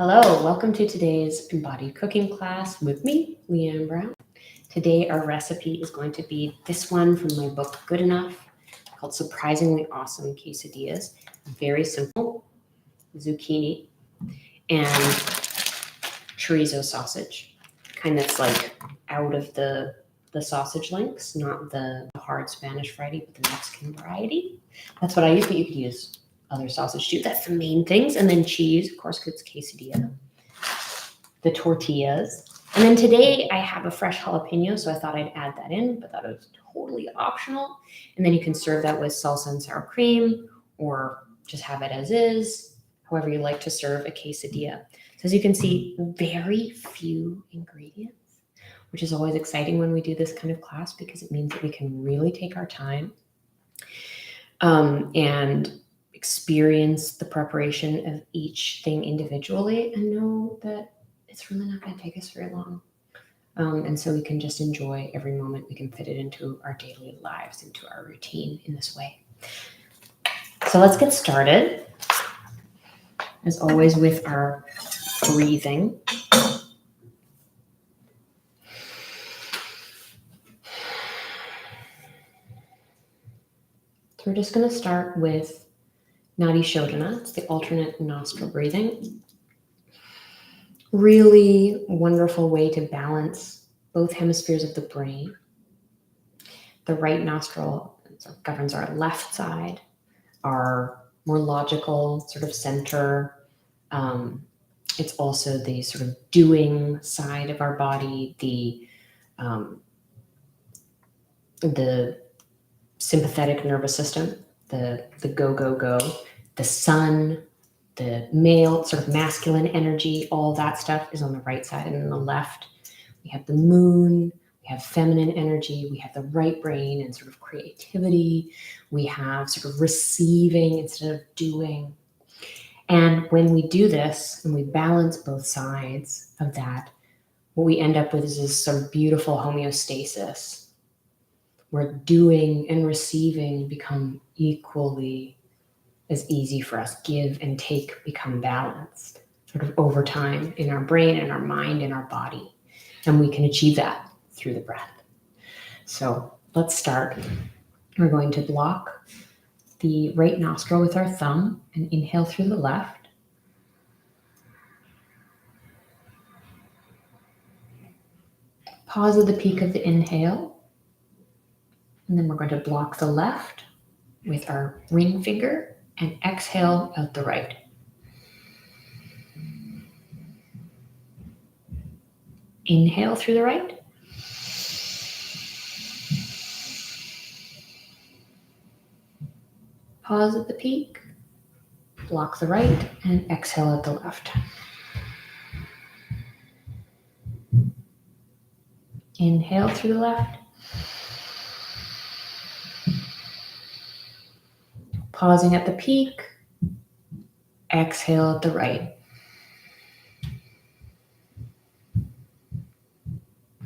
Hello, welcome to today's Embodied cooking class with me, Leanne Brown. Today our recipe is going to be this one from my book Good Enough, called Surprisingly Awesome Quesadillas. Very simple, zucchini and chorizo sausage, kind that's like out of the sausage links, not the hard Spanish variety, but the Mexican variety. That's what I use, but you could use other sausage too. That's the main things. And then cheese, of course, because it's quesadilla. The tortillas. And then today I have a fresh jalapeno, so I thought I'd add that in, but that was totally optional. And then you can serve that with salsa and sour cream or just have it as is, however you like to serve a quesadilla. So as you can see, very few ingredients, which is always exciting when we do this kind of class because it means that we can really take our time and experience the preparation of each thing individually and know that it's really not going to take us very long. And so we can just enjoy every moment. We can fit it into our daily lives, into our routine in this way. So let's get started, as always, with our breathing. So we're just going to start with Nadi Shodhana. It's the alternate nostril breathing. Really wonderful way to balance both hemispheres of the brain. The right nostril governs our left side, our more logical sort of center. It's also the sort of doing side of our body, the sympathetic nervous system, the go, go, go, the sun, the male, sort of masculine energy, all that stuff is on the right side. And on the left, we have the moon, we have feminine energy, we have the right brain and sort of creativity, we have sort of receiving instead of doing. And when we do this and we balance both sides of that, what we end up with is this sort of beautiful homeostasis where doing and receiving become equally as easy for us. Give and take become balanced sort of over time in our brain and our mind and our body. And we can achieve that through the breath. So let's start. We're going to block the right nostril with our thumb and inhale through the left. Pause at the peak of the inhale. And then we're going to block the left with our ring finger and exhale out the right. Inhale through the right. Pause at the peak. Block the right and exhale out the left. Inhale through the left. Pausing at the peak. Exhale at the right.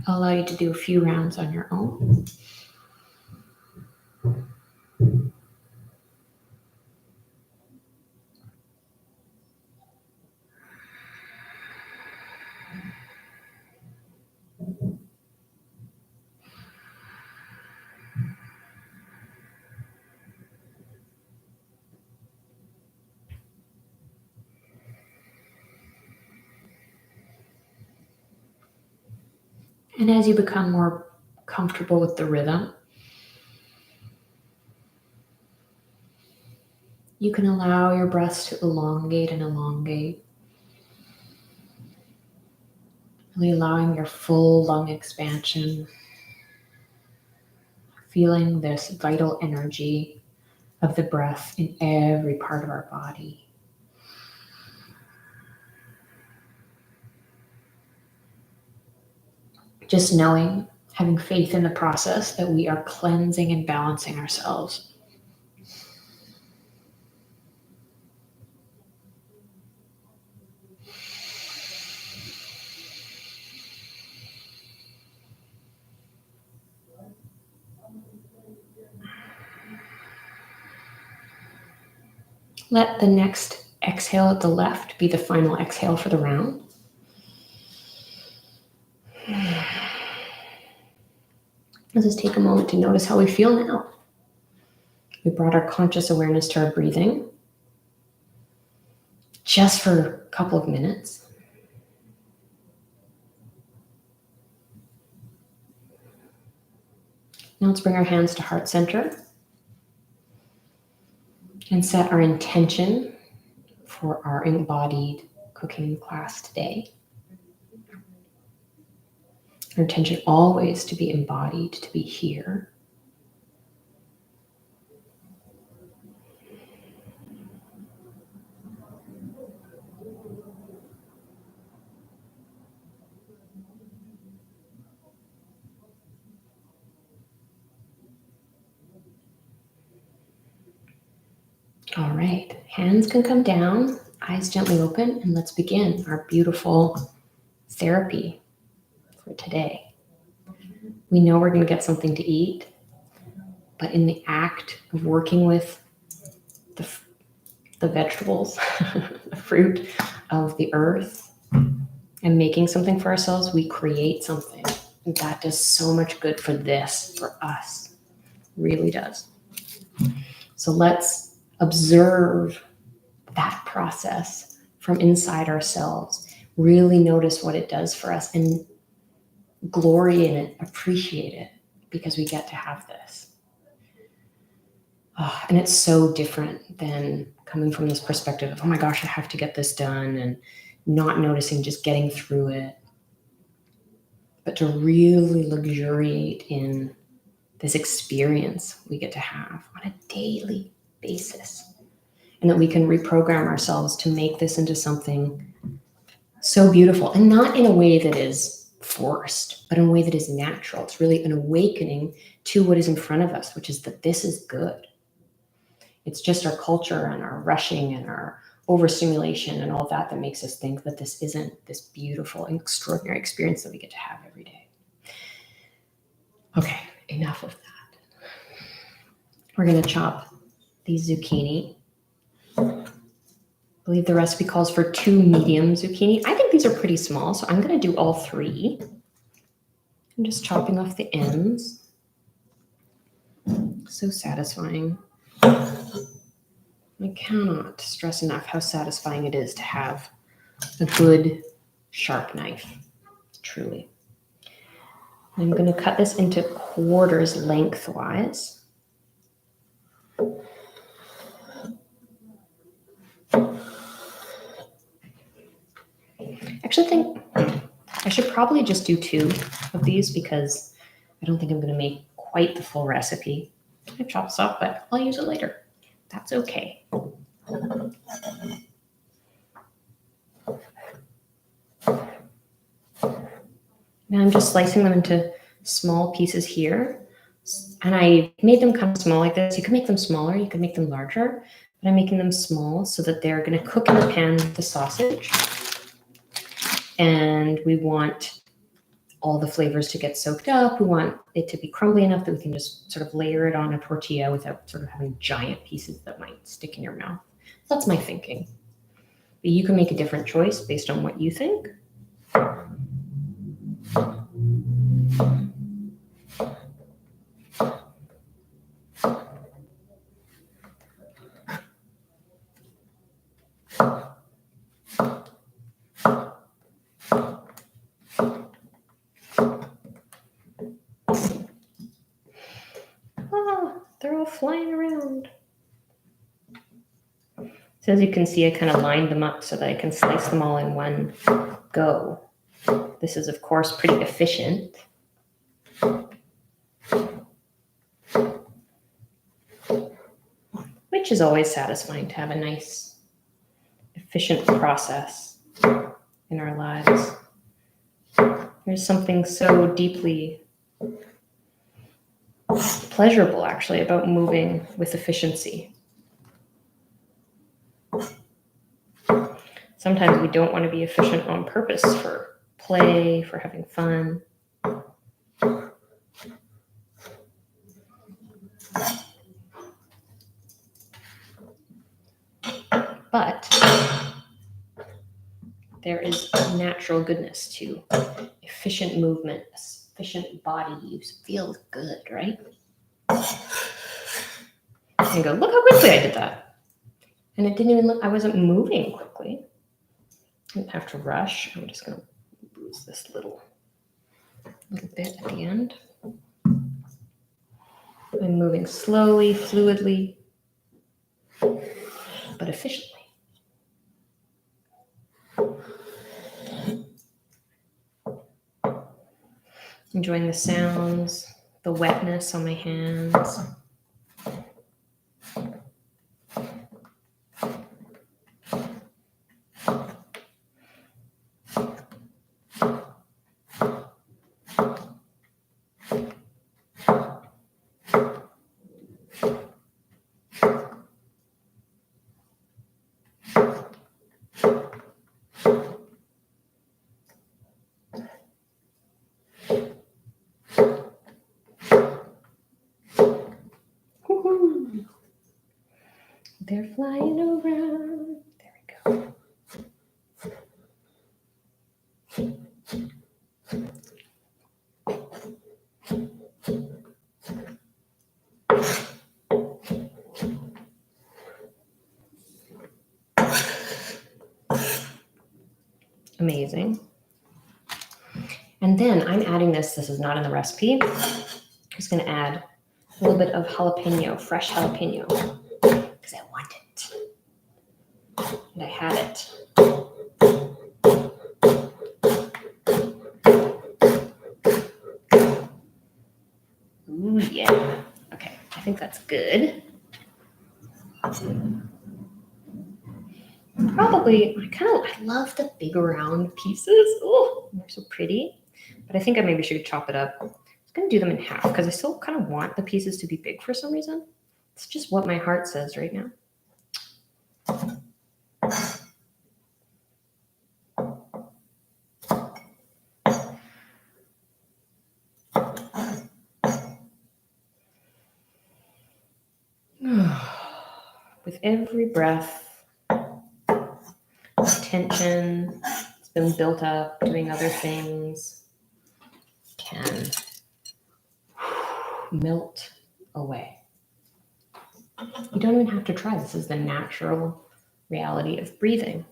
I'll allow you to do a few rounds on your own. And as you become more comfortable with the rhythm, you can allow your breaths to elongate and elongate, really allowing your full lung expansion, feeling this vital energy of the breath in every part of our body. Just knowing, having faith in the process that we are cleansing and balancing ourselves. Let the next exhale at the left be the final exhale for the round. Let's just take a moment to notice how we feel now. We brought our conscious awareness to our breathing just for a couple of minutes. Now let's bring our hands to heart center and set our intention for our embodied cooking class today. Our intention always to be embodied, to be here. All right, hands can come down, eyes gently open, and let's begin our beautiful therapy for today. We know we're going to get something to eat, but in the act of working with the vegetables, the fruit of the earth, and making something for ourselves, we create something. And that does so much good for us. Really does. So let's observe that process from inside ourselves. Really notice what it does for us and glory in it, appreciate it, because we get to have this. Oh, and it's so different than coming from this perspective of, oh my gosh, I have to get this done, and not noticing, just getting through it. But to really luxuriate in this experience we get to have on a daily basis. And that we can reprogram ourselves to make this into something so beautiful, and not in a way that is forced, but in a way that is natural. It's really an awakening to what is in front of us, which is that this is good. It's just our culture and our rushing and our overstimulation and all that makes us think that this isn't this beautiful and extraordinary experience that we get to have every day. Okay, enough of that. We're going to chop these zucchini. I believe the recipe calls for 2 medium zucchini. I think these are pretty small, so I'm going to do all 3. I'm just chopping off the ends. So satisfying. I cannot stress enough how satisfying it is to have a good, sharp knife, truly. I'm going to cut this into quarters lengthwise. I actually think I should probably just do 2 of these because I don't think I'm going to make quite the full recipe. I chop this off, but I'll use it later. That's okay. Now I'm just slicing them into small pieces here. And I made them kind of small like this. You could make them smaller, you could make them larger, but I'm making them small so that they're going to cook in the pan with the sausage. And we want all the flavors to get soaked up. We want it to be crumbly enough that we can just sort of layer it on a tortilla without sort of having giant pieces that might stick in your mouth. That's my thinking. But you can make a different choice based on what you think. They're all flying around. So as you can see, I kind of lined them up so that I can slice them all in one go. This is, of course, pretty efficient. Which is always satisfying to have a nice, efficient process in our lives. There's something so deeply pleasurable, actually, about moving with efficiency. Sometimes we don't want to be efficient on purpose for play, for having fun. but there is natural goodness to efficient movement, efficient body use. Feels good, right? And go, look how quickly I did that. And it didn't even look, I wasn't moving quickly. I didn't have to rush. I'm just going to lose this little bit at the end. I'm moving slowly, fluidly, but efficiently. Enjoying the sounds, the wetness on my hands. Woo-hoo. They're flying around. There we go. Amazing. And then I'm adding this is not in the recipe. I'm just going to add a little bit of jalapeno, fresh jalapeno, because I want it. And I had it. Ooh, yeah. Okay, I think that's good. Probably, I love the big round pieces. Oh, they're so pretty. But I think I maybe should chop it up. I'm going to do them in half because I still kind of want the pieces to be big for some reason. It's just what my heart says right now. With every breath, tension that's been built up doing other things can melt away. You don't even have to try. This is the natural reality of breathing.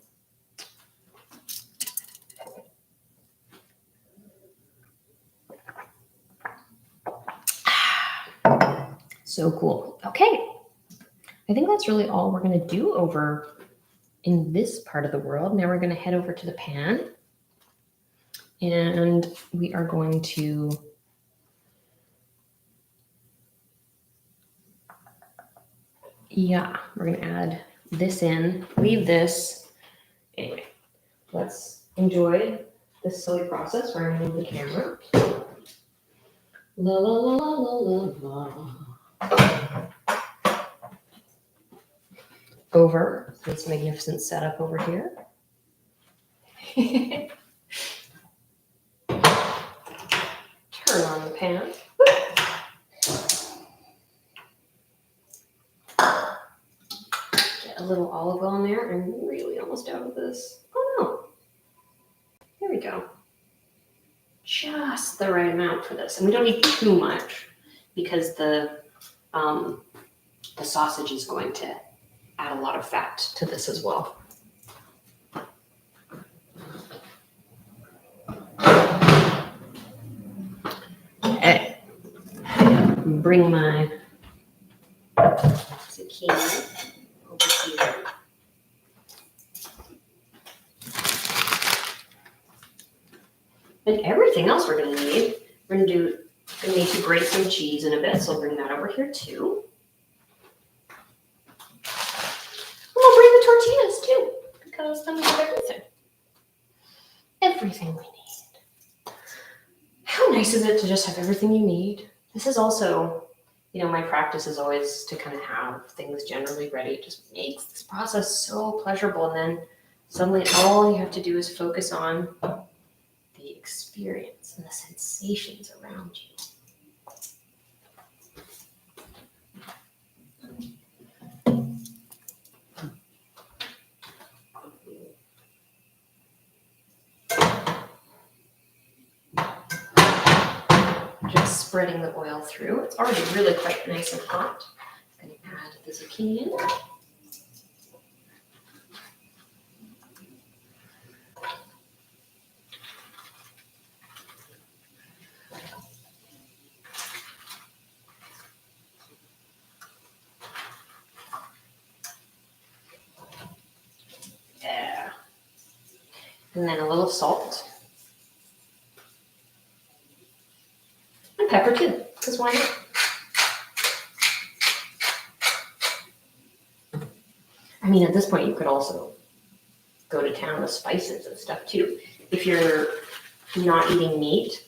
So cool. Okay. I think that's really all we're going to do over in this part of the world. Now we're going to head over to the pan. And we are going to we're going to add this in, leave this. Anyway, let's enjoy this silly process where I move the camera. La la la la la la la. Over this magnificent setup over here. Turn on the pan. Get a little olive oil in there. I'm really almost out of this. Oh no. There we go. Just the right amount for this. And we don't need too much because the sausage is going to add a lot of fat to this as well. Okay. Bring my zucchini over here. And everything else we're going to need, we're going to need to grate some cheese in a bit, so I'll bring that over here too. We'll bring the tortillas too, because then we have everything. Everything we need. How nice is it to just have everything you need? This is also, my practice is always to kind of have things generally ready. It just makes this process so pleasurable. And then suddenly all you have to do is focus on the experience and the sensations around you. spreading the oil through. It's already really quite nice and hot. I'm going to add the zucchini in. Yeah. And then a little salt. And pepper too, because why not? I mean, at this point, you could also go to town with spices and stuff too. If you're not eating meat,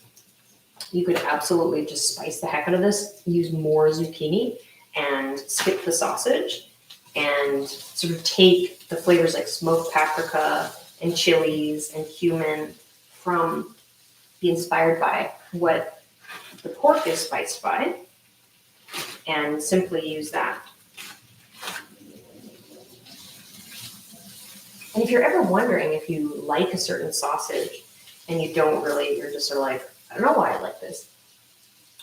you could absolutely just spice the heck out of this, use more zucchini, and skip the sausage, and sort of take the flavors like smoked paprika and chilies and cumin from, be inspired by what the pork is spiced by, and simply use that. And if you're ever wondering if you like a certain sausage and you don't really, you're just sort of like, I don't know why I like this.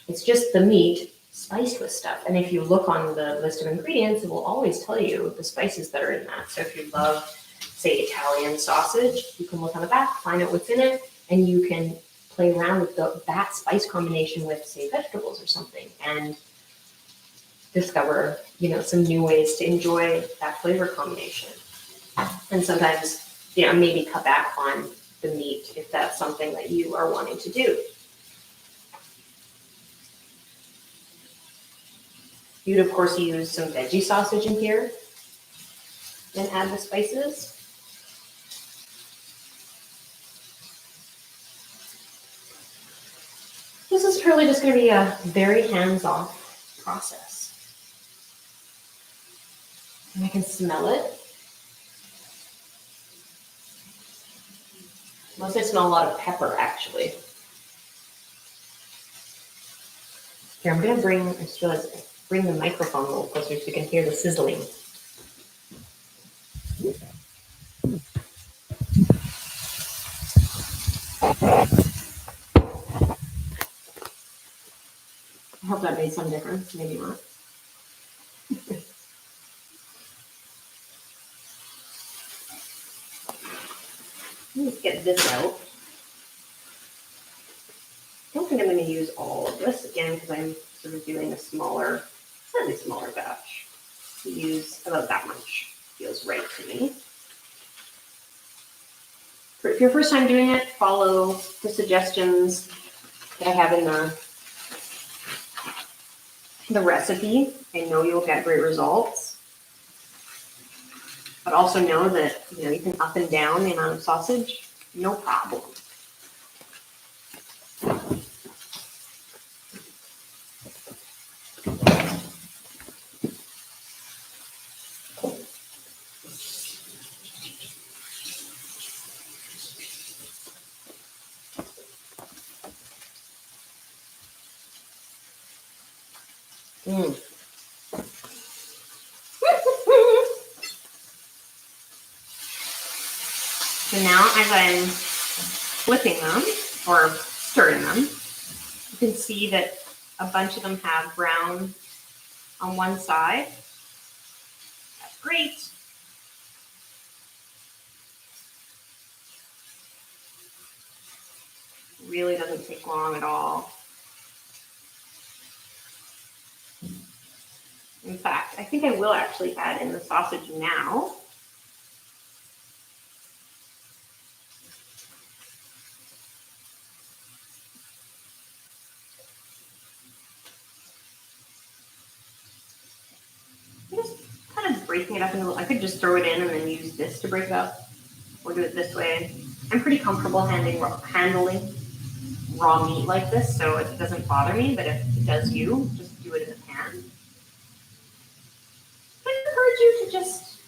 It's just the meat spiced with stuff. And if you look on the list of ingredients, it will always tell you the spices that are in that. So if you love, say, Italian sausage, you can look on the back, find out what's in it, and you can play around with that spice combination with, say, vegetables or something, and discover, some new ways to enjoy that flavor combination. And sometimes, maybe cut back on the meat if that's something that you are wanting to do. You'd, of course, use some veggie sausage in here and add the spices. This is really just going to be a very hands-off process. And I can smell it. Mostly I smell a lot of pepper, actually. Here, I'm going to bring the microphone a little closer so you can hear the sizzling. I hope that made some difference. Maybe not. Let's get this out. I don't think I'm going to use all of this again because I'm sort of doing a slightly smaller batch. To use about that much feels right to me. If your first time doing it, follow the suggestions that I have in the recipe. I know you'll get great results. But also know that you can up and down the amount of sausage, no problem. So now as I'm flipping them or stirring them, you can see that a bunch of them have brown on one side. That's great. Really doesn't take long at all. In fact, I think I will actually add in the sausage now. Just kind of breaking it up into, I could just throw it in and then use this to break it up, or do it this way. I'm pretty comfortable handling raw meat like this, so it doesn't bother me, but if it does you, just do it in the pan. I encourage you to just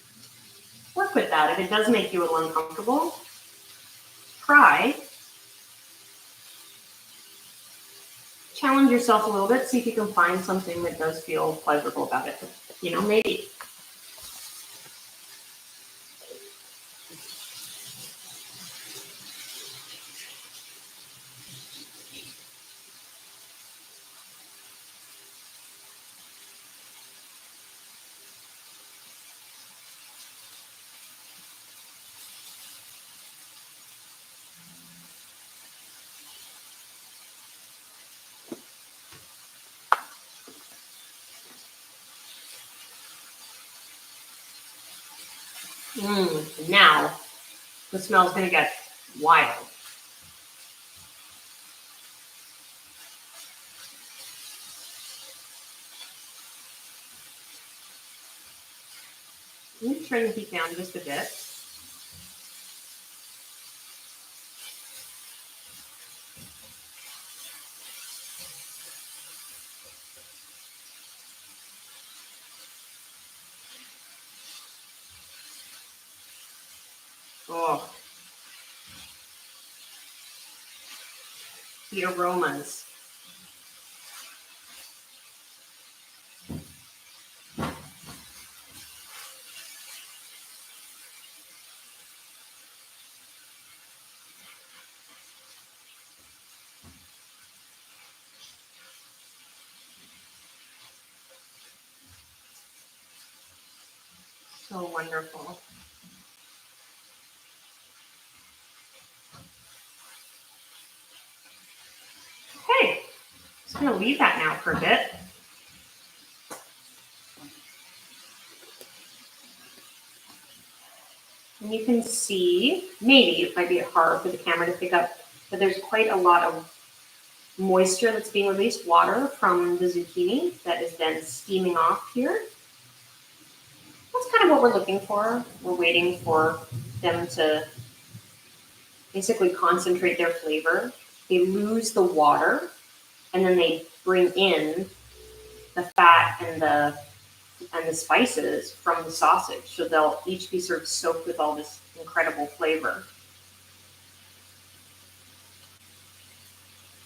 work with that. If it does make you a little uncomfortable, try. Challenge yourself a little bit, see if you can find something that does feel pleasurable about it. Maybe. Now the smell's gonna get wild. I'm gonna turn the heat down just a bit. Oh, the aromas. So wonderful. Okay, just gonna leave that now for a bit. And you can see, maybe it might be hard for the camera to pick up, but there's quite a lot of moisture that's being released, water from the zucchini that is then steaming off here. That's kind of what we're looking for. We're waiting for them to basically concentrate their flavor. They lose the water, and then they bring in the fat and the spices from the sausage. So they'll each be sort of soaked with all this incredible flavor.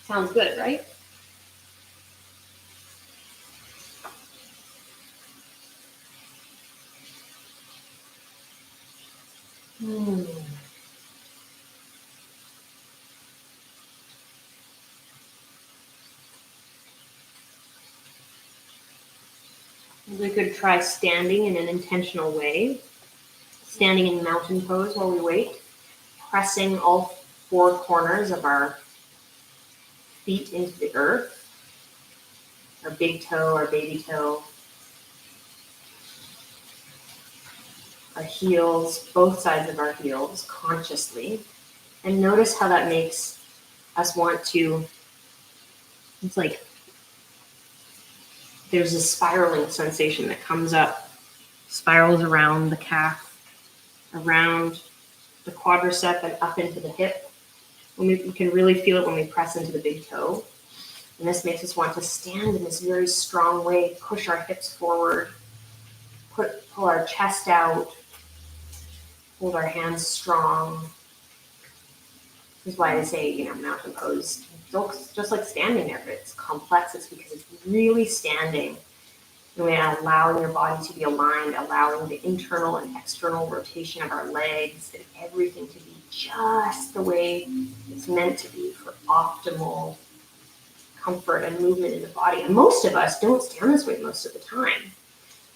Sounds good, right? We could try standing in an intentional way, standing in mountain pose while we wait, pressing all four corners of our feet into the earth, our big toe, our baby toe, our heels, both sides of our heels consciously. And notice how that makes us want to, it's like there's a spiraling sensation that comes up, spirals around the calf, around the quadricep and up into the hip. And we can really feel it when we press into the big toe. And this makes us want to stand in this very strong way, push our hips forward, pull our chest out, hold our hands strong. This is why I say, mountain pose looks just like standing there, but it's complex. It's because it's really standing. And allowing your body to be aligned, allowing the internal and external rotation of our legs and everything to be just the way it's meant to be for optimal comfort and movement in the body. And most of us don't stand this way most of the time.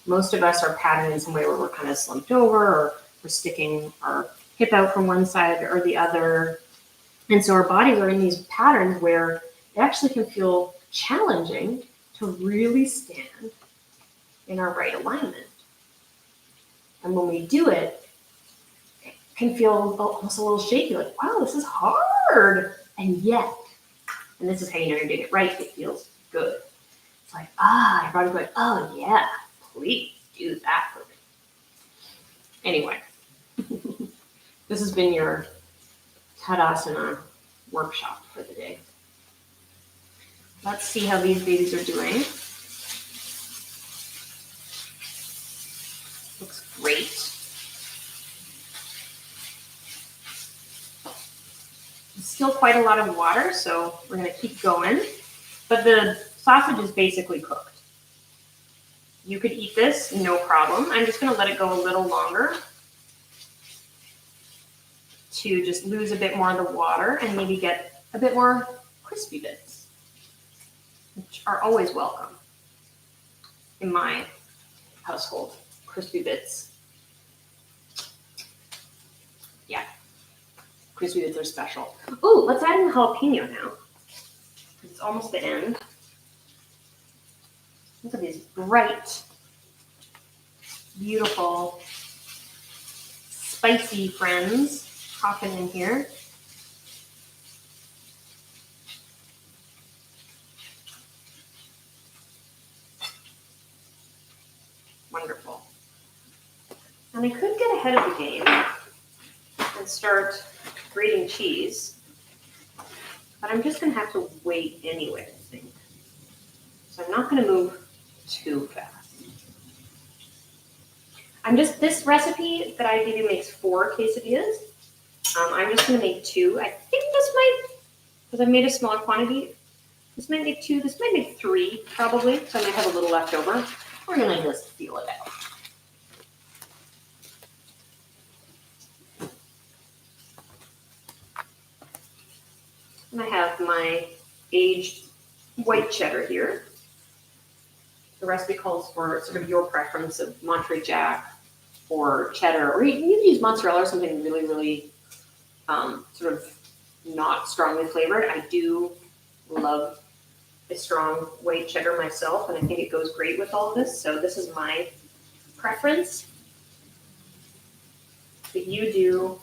Most of us are patterned in some way where we're kind of slumped over, or we're sticking our hip out from one side or the other. And so our bodies are in these patterns where it actually can feel challenging to really stand in our right alignment. And when we do it, it can feel almost a little shaky, like, wow, this is hard. And yet, and this is how you know you're doing it right, it feels good. It's like, your body's going, oh yeah, please do that for me. Anyway, this has been your Tadasana workshop for the day. Let's see how these babies are doing. Looks great. Still quite a lot of water, so we're going to keep going. But the sausage is basically cooked. You could eat this, no problem. I'm just going to let it go a little longer to just lose a bit more of the water and maybe get a bit more crispy bits, which are always welcome in my household. Crispy bits. Yeah, crispy bits are special. Ooh, let's add in the jalapeno now. It's almost the end. Look at these bright, beautiful, spicy friends hopping in here. Wonderful. And I could get ahead of the game and start grating cheese, but I'm just gonna have to wait anyway, I think. So I'm not gonna move too fast. This recipe that I gave you makes 4 quesadillas. I'm just gonna make 2. I think this might, because I made a smaller quantity, this might make 2, this might make 3 probably, so I might have a little left over. We're gonna just feel it out. And I have my aged white cheddar here. The recipe calls for sort of your preference of Monterey Jack or cheddar, or you can use mozzarella or something really, really sort of not strongly flavored. I do love a strong white cheddar myself, and I think it goes great with all of this. So this is my preference. But you do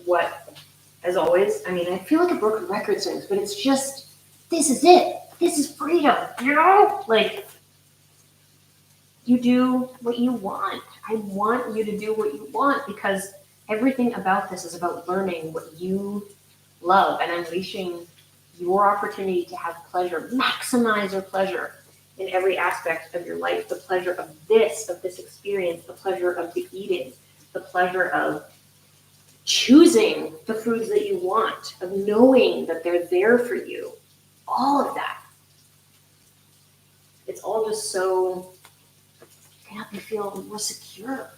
what, as always, I mean, I feel like a broken record sings, but it's just, this is it. This is freedom, you know? Like, you do what you want. I want you to do what you want, because everything about this is about learning what you love and unleashing your opportunity to have pleasure, maximize your pleasure in every aspect of your life, the pleasure of this experience, the pleasure of the eating, the pleasure of choosing the foods that you want, of knowing that they're there for you, all of that. It's all just so, can help you feel more secure.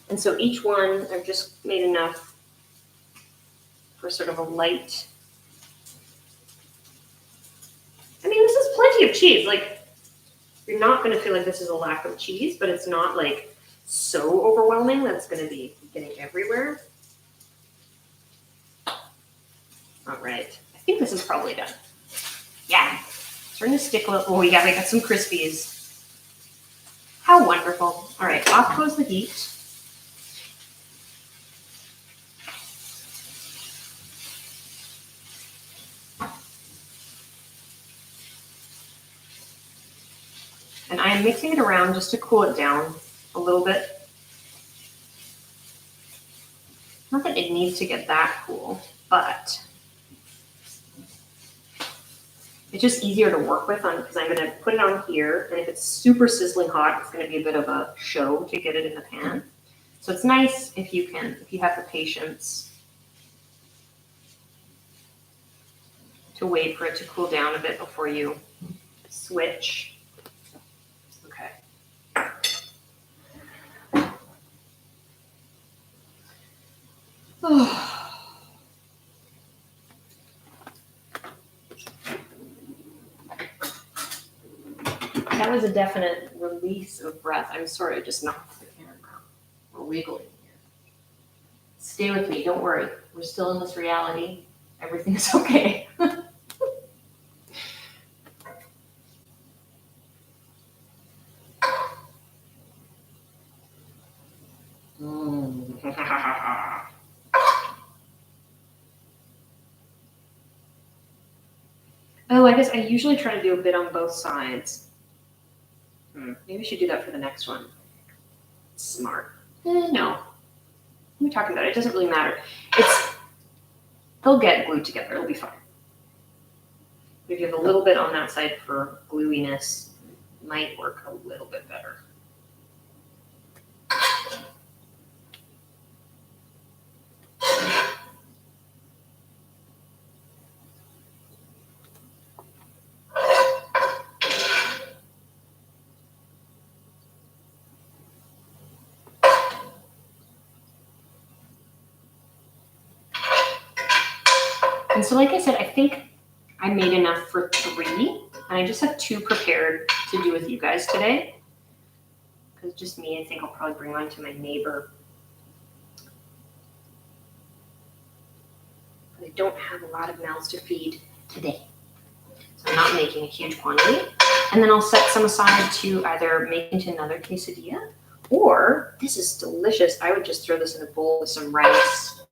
And so each one, I've just made enough for sort of a light. I mean, this is plenty of cheese. Like, you're not going to feel like this is a lack of cheese, but it's not like so overwhelming that it's going to be getting everywhere. All right. I think this is probably done. Yeah. Starting to stick a little. Oh, we got some Crispies. How wonderful. All right. Off goes the heat. And I am mixing it around just to cool it down a little bit. Not that it needs to get that cool, but it's just easier to work with because I'm going to put it on here. And if it's super sizzling hot, it's going to be a bit of a show to get it in the pan. So it's nice if you have the patience to wait for it to cool down a bit before you switch. That was a definite release of breath. I'm sorry, I just knocked the camera. We're wiggling here. Stay with me, don't worry. We're still in this reality. Everything's okay. Oh, I guess I usually try to do a bit on both sides. Maybe I should do that for the next one. Smart. No. What are we talking about? It doesn't really matter. They'll get glued together. It'll be fine. If you have a little bit on that side for gluiness, it might work a little bit better. And so, like I said, I think I made enough for 3, and I just have 2 prepared to do with you guys today. Because just me, I think I'll probably bring one to my neighbor I don't have a lot of mouths to feed today. So I'm not making a huge quantity. And then I'll set some aside to either make into another quesadilla, or this is delicious. I would just throw this in a bowl with some rice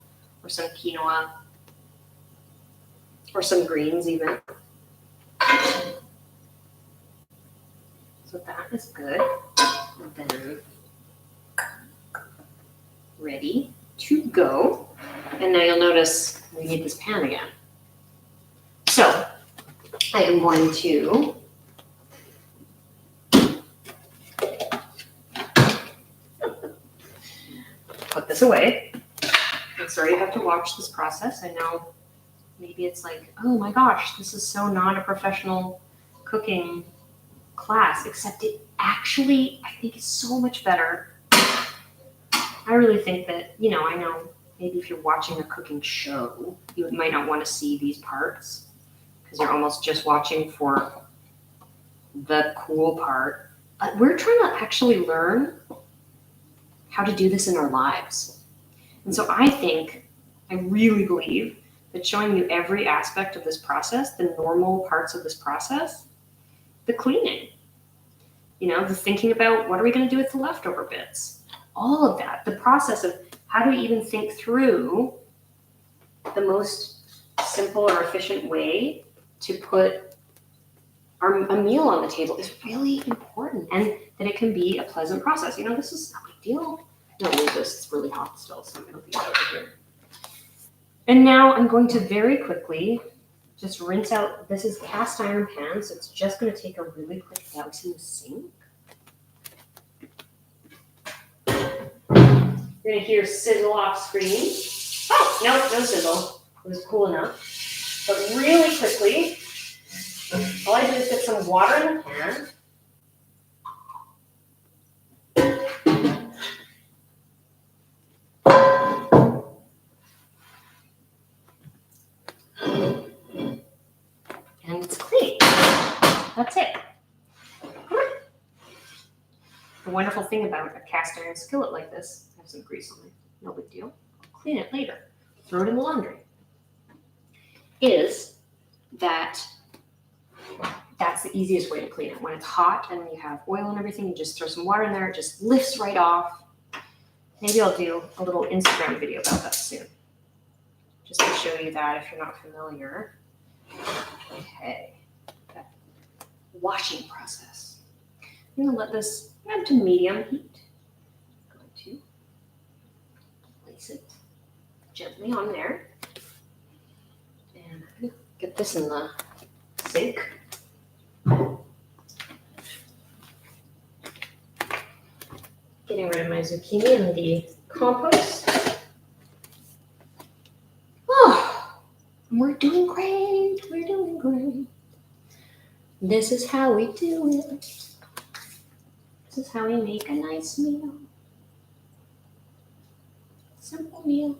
or some quinoa or some greens even. So that is good. And then ready to go. And now you'll notice we need this pan again. So I am going to put this away. I'm sorry you have to watch this process. I know maybe it's like, oh my gosh, this is so not a professional cooking class, except it actually, I think, is so much better. I really think that, I know maybe if you're watching a cooking show, you might not want to see these parts because you're almost just watching for the cool part. But we're trying to actually learn how to do this in our lives. And so I really believe that showing you every aspect of this process, the normal parts of this process, the cleaning, the thinking about what are we going to do with the leftover bits, all of that, the process of how do we even think through the most simple or efficient way to put a meal on the table is really important, and that it can be a pleasant process. This is no big deal. No, leave this. It's really hot still, so I'm going to leave it over here. And now I'm going to very quickly just rinse out. This is cast iron pan, so it's just going to take a really quick douse in the sink. You're going to hear sizzle off screen. Oh, no sizzle. It was cool enough. But really quickly, all I do is get some water in the pan. And it's clean. That's it. The wonderful thing about a cast iron skillet like this, I have some grease on it, no big deal. I'll clean it later. Throw it in the laundry. Is that that's the easiest way to clean it. When it's hot and you have oil and everything, you just throw some water in there, it just lifts right off. Maybe I'll do a little Instagram video about that soon, just to show you that if you're not familiar. Okay, that washing process. I'm gonna let this to medium heat. I'm going to place it gently on there. And I'm gonna get this in the sink. Getting rid of my zucchini and the compost. Oh, we're doing great. We're doing great. This is how we do it. This is how we make a nice meal. Simple meal.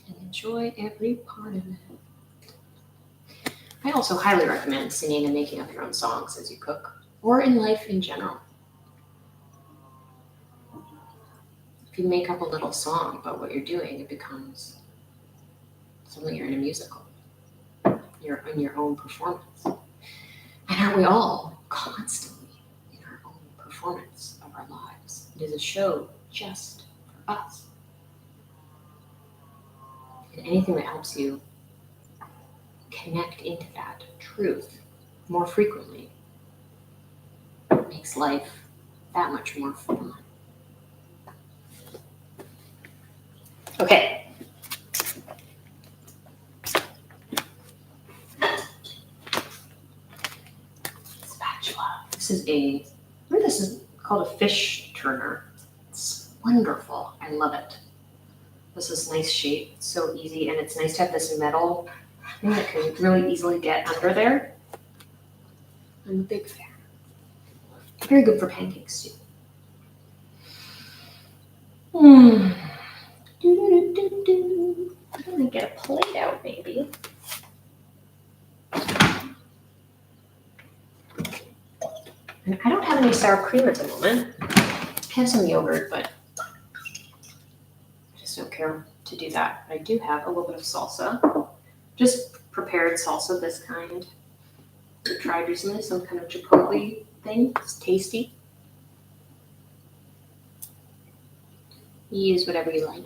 And enjoy every part of it. I also highly recommend singing and making up your own songs as you cook, or in life in general. If you make up a little song about what you're doing, it becomes suddenly you're in a musical. You're in your own performance. And aren't we all constantly in our own performance of our lives? It is a show just for us. And anything that helps you connect into that truth more frequently makes life that much more fun. Okay. Spatula. This is called a fish turner. It's wonderful. I love it. This is nice shape. It's so easy, and it's nice to have this metal thing that can really easily get under there. I'm a big fan. Very good for pancakes too. I'm gonna get a plate out maybe. And I don't have any sour cream at the moment. I have some yogurt, but I just don't care to do that. I do have a little bit of salsa, just prepared salsa, this kind. I tried recently some kind of chipotle thing. It's tasty. You use whatever you like.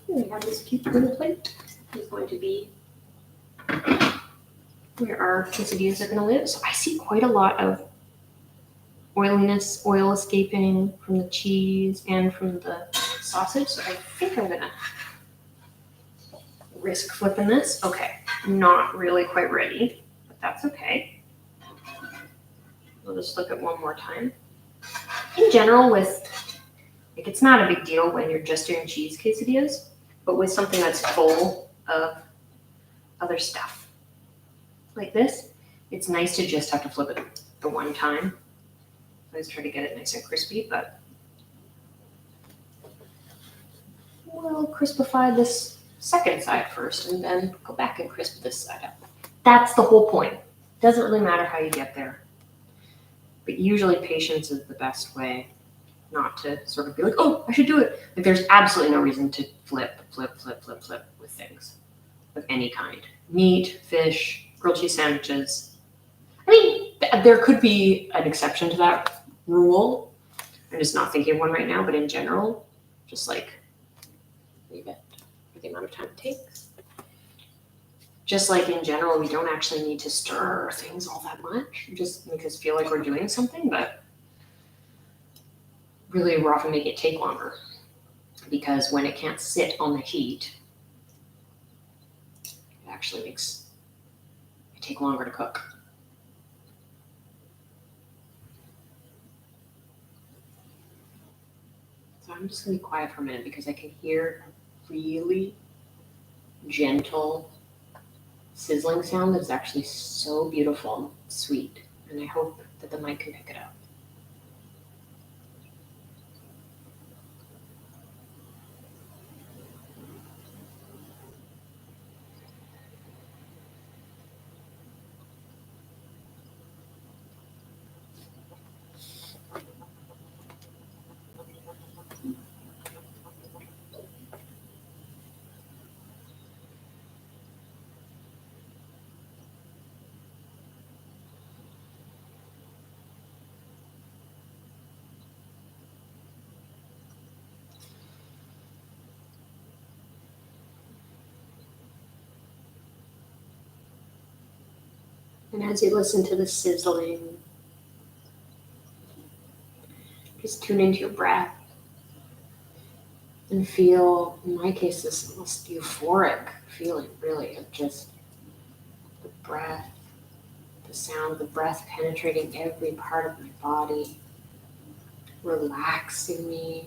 We have this cute little plate. It's going to be where our quesadillas are going to live. So I see quite a lot of oiliness, oil escaping from the cheese and from the sausage. So I think I'm going to risk flipping this. Okay, not really quite ready, but that's okay. We'll just flip it one more time. In general, it's not a big deal when you're just doing cheese quesadillas, but with something that's full of other stuff like this, it's nice to just have to flip it the one time. I always try to get it nice and crispy, but we'll crispify this second side first and then go back and crisp this side up. That's the whole point. Doesn't really matter how you get there, but usually patience is the best way, not to sort of be like, oh, I should do it. Like there's absolutely no reason to flip with things of any kind. Meat, fish, grilled cheese sandwiches. I mean, there could be an exception to that rule. I'm just not thinking of one right now, but in general, just like leave it for the amount of time it takes. Just like in general, we don't actually need to stir things all that much. Just make us feel like we're doing something, but really we're often making it take longer because when it can't sit on the heat, it actually makes it take longer to cook. So I'm just gonna be quiet for a minute because I can hear a really gentle sizzling sound that's actually so beautiful and sweet. And I hope that the mic can pick it up. And as you listen to the sizzling, just tune into your breath and feel, in my case, this almost euphoric feeling, really, of just the breath, the sound of the breath penetrating every part of my body, relaxing me,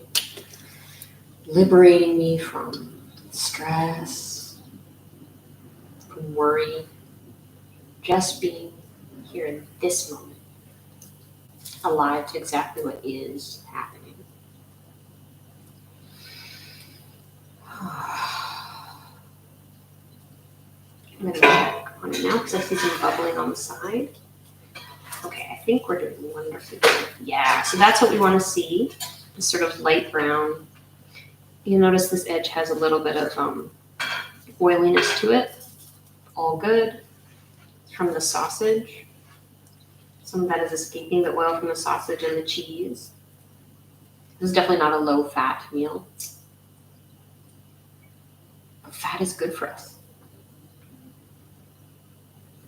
liberating me from stress, from worry, just being here in this moment, alive to exactly what is happening. I'm going to check on it now because I see some bubbling on the side. Okay, I think we're doing wonderfully good. Yeah, so that's what we want to see, this sort of light brown. You'll notice this edge has a little bit of oiliness to it. All good. It's from the sausage. Some of that is escaping the oil from the sausage and the cheese. This is definitely not a low-fat meal. But fat is good for us.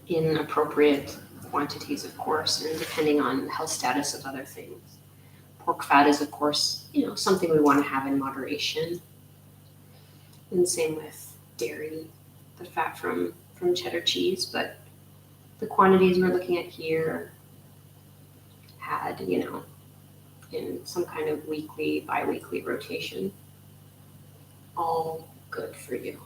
In appropriate quantities, of course, and depending on the health status of other things. Pork fat is, of course, something we want to have in moderation. And same with dairy, the fat from cheddar cheese, but the quantities we're looking at here had, in some kind of weekly, bi-weekly rotation, all good for you.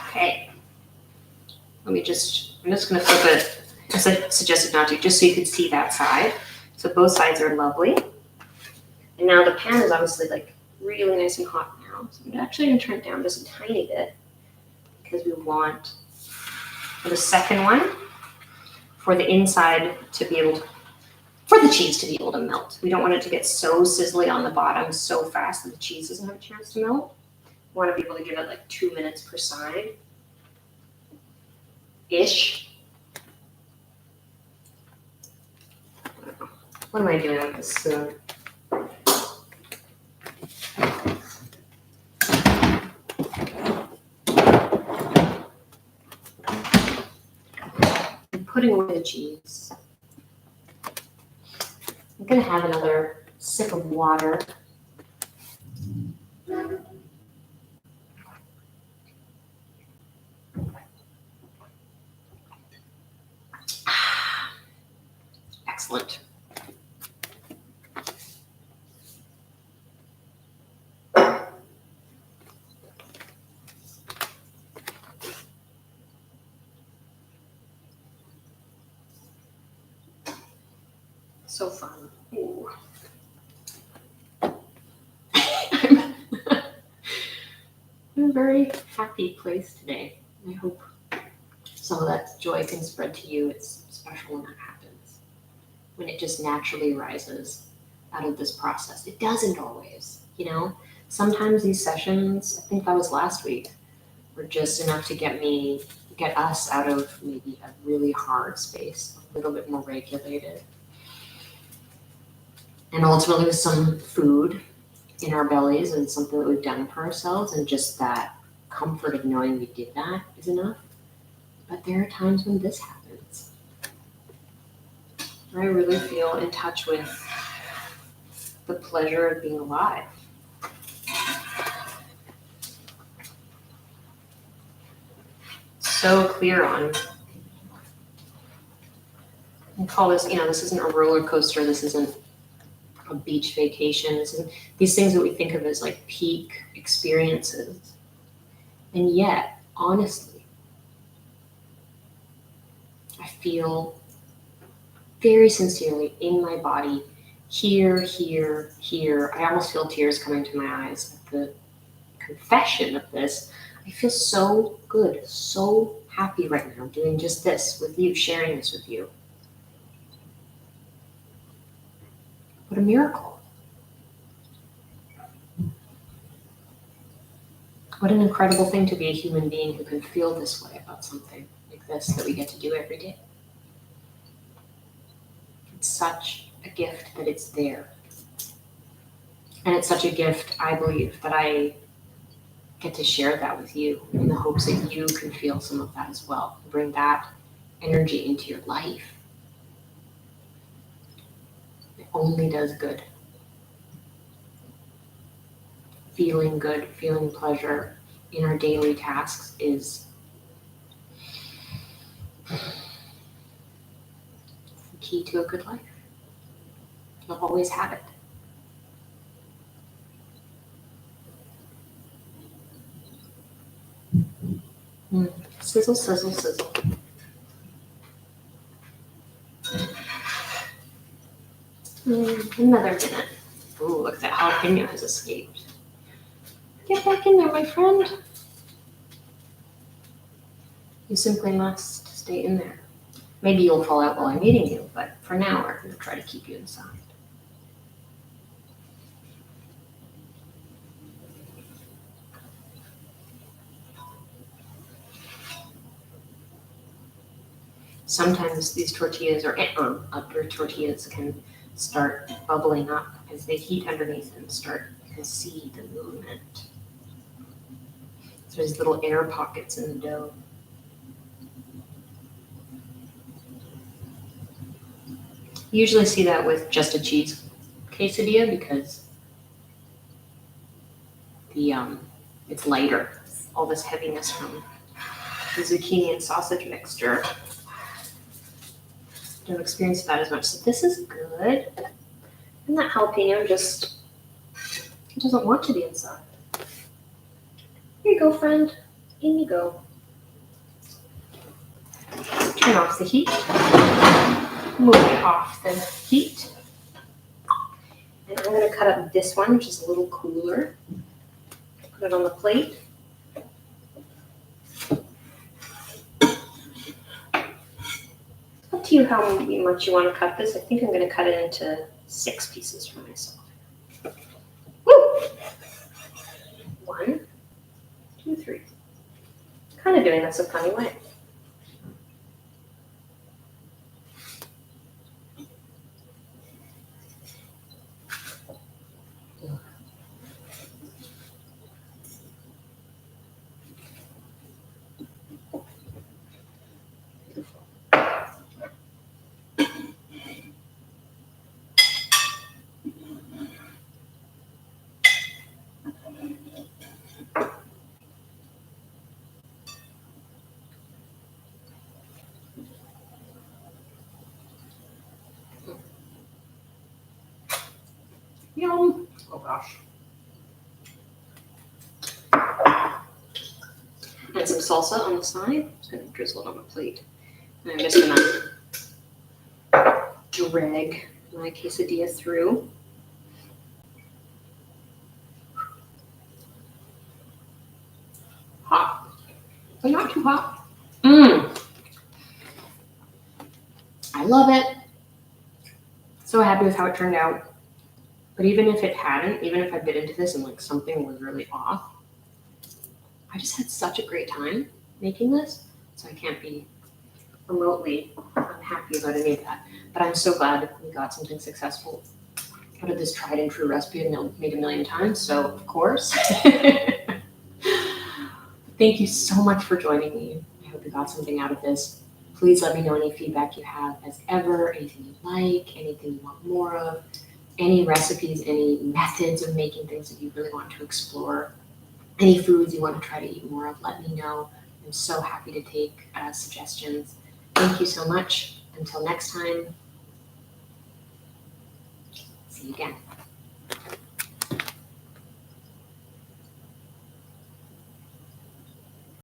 Okay. I'm just gonna flip it, as I suggested not to, just so you could see that side. So both sides are lovely. And now the pan is obviously like really nice and hot now. So I'm actually gonna turn it down just a tiny bit because we want, for the second one, for the inside to be able to, for the cheese to be able to melt. We don't want it to get so sizzly on the bottom so fast that the cheese doesn't have a chance to melt. We want to be able to give it like 2 minutes per side. Ish. What am I doing with this spoon? I'm putting away the cheese. I'm gonna have another sip of water. Excellent. So fun. Ooh. I'm in a very happy place today. I hope some of that joy can spread to you. It's special when that happens, when it just naturally rises out of this process. It doesn't always, you know. Sometimes these sessions, I think that was last week, were just enough to get us out of maybe a really hard space, a little bit more regulated. And ultimately with some food in our bellies and something that we've done for ourselves, and just that comfort of knowing we did that is enough. But there are times when this happens. I really feel in touch with the pleasure of being alive. So clear on, I call this, this isn't a roller coaster, this isn't a beach vacation, this isn't these things that we think of as like peak experiences. And yet, honestly, I feel very sincerely in my body, here, here, here. I almost feel tears coming to my eyes at the confession of this. I feel so good, so happy right now doing just this with you, sharing this with you. What a miracle. What an incredible thing to be a human being who can feel this way about something like this that we get to do every day. It's such a gift that it's there. And it's such a gift, I believe, that I get to share that with you in the hopes that you can feel some of that as well. Bring that energy into your life. It only does good. Feeling good, feeling pleasure in our daily tasks is the key to a good life. You'll always have it. Sizzle, sizzle, sizzle. Another minute. Ooh, look at that jalapeno has escaped. Get back in there, my friend. You simply must stay in there. Maybe you'll fall out while I'm eating you, but for now, we're going to try to keep you inside. Sometimes these tortillas or other tortillas can start bubbling up as they heat underneath and start, you can see the movement. So there's little air pockets in the dough. You usually see that with just a cheese quesadilla because it's lighter. All this heaviness from the zucchini and sausage mixture. Don't experience that as much. So this is good. And that jalapeno just doesn't want to be inside. Here you go, friend. In you go. turn off the heat. Move it off the heat. And I'm going to cut up this one, which is a little cooler. Put it on the plate. Up to you how much you want to cut this. I think I'm going to cut it into 6 pieces for myself. Woo! 1, 2, 3. Kind of doing this a funny way. Yum. Oh gosh. And some salsa on the side. Just gonna drizzle it on the plate. And I'm just gonna drag my quesadilla through. Hot, but not too hot. I love it. So happy with how it turned out. But even if it hadn't, even if I bit into this and like something was really off, I just had such a great time making this. So I can't be remotely unhappy about any of that. But I'm so glad we got something successful out of this tried and true recipe and made a million times. So of course. Thank you so much for joining me. I hope you got something out of this. Please let me know any feedback you have as ever, anything you like, anything you want more of. Any recipes, any methods of making things that you really want to explore, any foods you want to try to eat more of, let me know. I'm so happy to take suggestions. Thank you so much. Until next time, see you again.